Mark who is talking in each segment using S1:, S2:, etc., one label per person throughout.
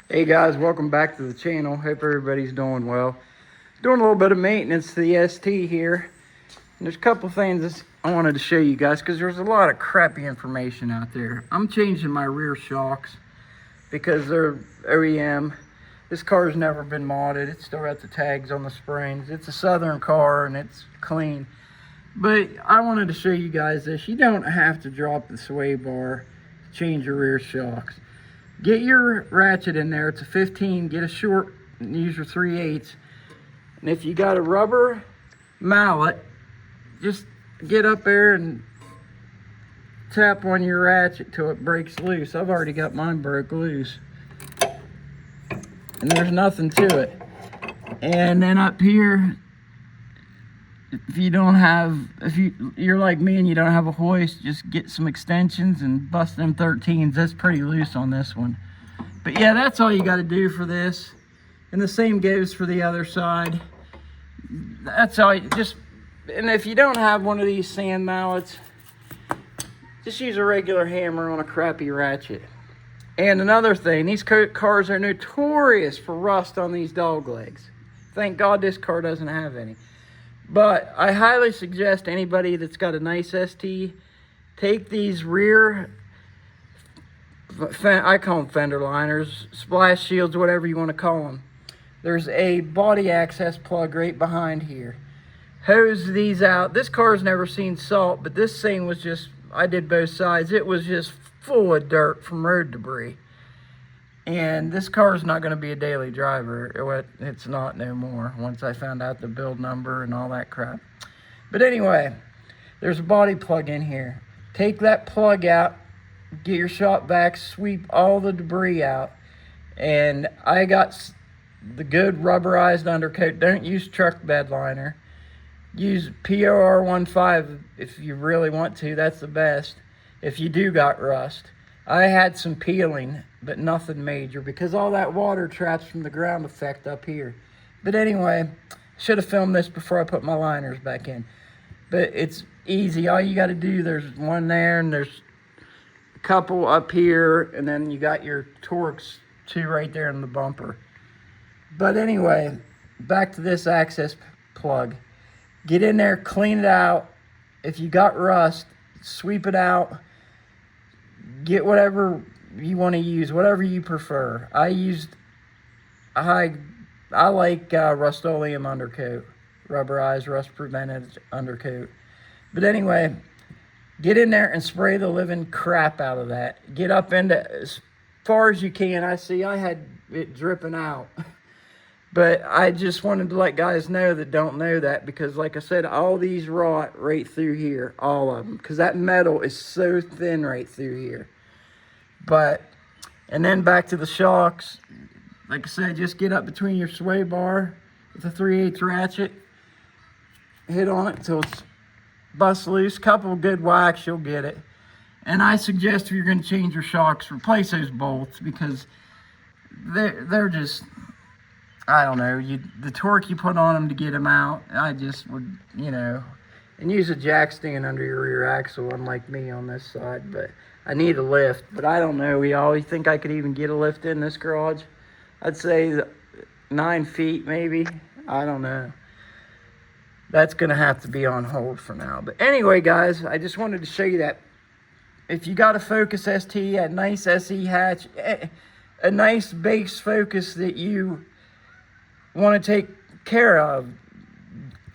S1: Hey guys, welcome back to the channel. Hope everybody's doing well. Doing a little bit of maintenance to the ST here. And there's a couple things I wanted to show you guys because there's a lot of crappy information out there. I'm changing my rear shocks because they're OEM. This car's never been modded. It's still got the tags on the springs. It's a Southern car and it's clean. But I wanted to show you guys this. You don't have to drop the sway bar to change your rear shocks. Get your ratchet in there. It's a 15. Get a short and use your 3/8. And if you got a rubber mallet, just get up there and tap on your ratchet till it breaks loose. I've already got mine broke loose. And there's nothing to it. And then up here, if you're like me and you don't have a hoist, just get some extensions and bust them 13s. That's pretty loose on this one. But yeah, that's all you got to do for this. And the same goes for the other side. That's all and if you don't have one of these sand mallets, just use a regular hammer on a crappy ratchet. And another thing, these cars are notorious for rust on these dog legs. Thank God this car doesn't have any. But I highly suggest anybody that's got a nice ST, take these rear, I call them fender liners, splash shields, whatever you want to call them. There's a body access plug right behind here. Hose these out. This car's never seen salt, but this thing was just, I did both sides. It was just full of dirt from road debris. And this car is not going to be a daily driver. It's not no more once I found out the build number and all that crap. But anyway, there's a body plug in here. Take that plug out, get your shop vac, sweep all the debris out. And I got the good rubberized undercoat. Don't use truck bed liner. Use POR15 if you really want to. That's the best if you do got rust. I had some peeling, but nothing major because all that water traps from the ground effect up here. But anyway, should have filmed this before I put my liners back in. But it's easy. All you got to do, there's one there and there's a couple up here, and then you got your Torx 2 right there in the bumper. But anyway, back to this access plug. Get in there, clean it out. If you got rust, sweep it out. Get whatever you want to use, whatever you prefer. I like Rust-Oleum undercoat, rubberized, rust-prevented undercoat. But anyway, get in there and spray the living crap out of that. Get up into as far as you can. I had it dripping out. But I just wanted to let guys know that don't know that, because like I said, all these rot right through here, all of them, because that metal is so thin right through here. And then back to the shocks. Like I said, just get up between your sway bar with a 3/8 ratchet. Hit on it until it's bust loose. Couple of good whacks, you'll get it. And I suggest if you're going to change your shocks, replace those bolts, because they're just, I don't know, the torque you put on them to get them out, I just would, and use a jack stand under your rear axle, unlike me on this side. But I need a lift, but I don't know. You think I could even get a lift in this garage? I'd say 9 feet maybe. I don't know. That's going to have to be on hold for now. But anyway, guys, I just wanted to show you that. If you got a Focus ST, a nice SE hatch, a nice base Focus that you want to take care of,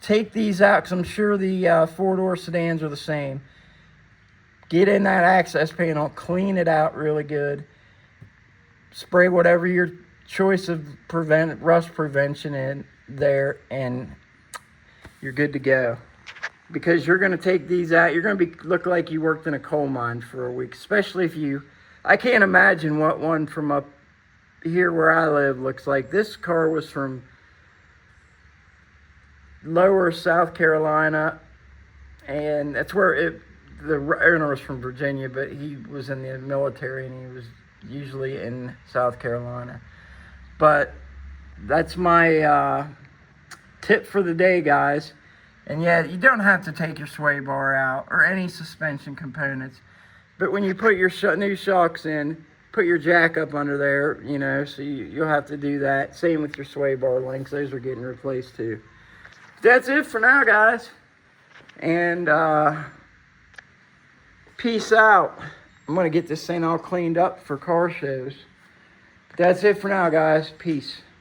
S1: take these out, because I'm sure the 4-door sedans are the same. Get in that access panel, clean it out really good. Spray whatever your choice of rust prevention in there, and you're good to go. Because you're going to take these out, you're going to look like you worked in a coal mine for a week. Especially if I can't imagine what one from up here where I live looks like. This car was from lower South Carolina, and that's where the owner was from Virginia, but he was in the military and he was usually in South Carolina. But that's my tip for the day, guys. And yeah, you don't have to take your sway bar out or any suspension components. But when you put your new shocks in, put your jack up under there, you know, so you'll have to do that. Same with your sway bar links. Those are getting replaced too. That's it for now, guys. And peace out. I'm going to get this thing all cleaned up for car shows. That's it for now, guys. Peace.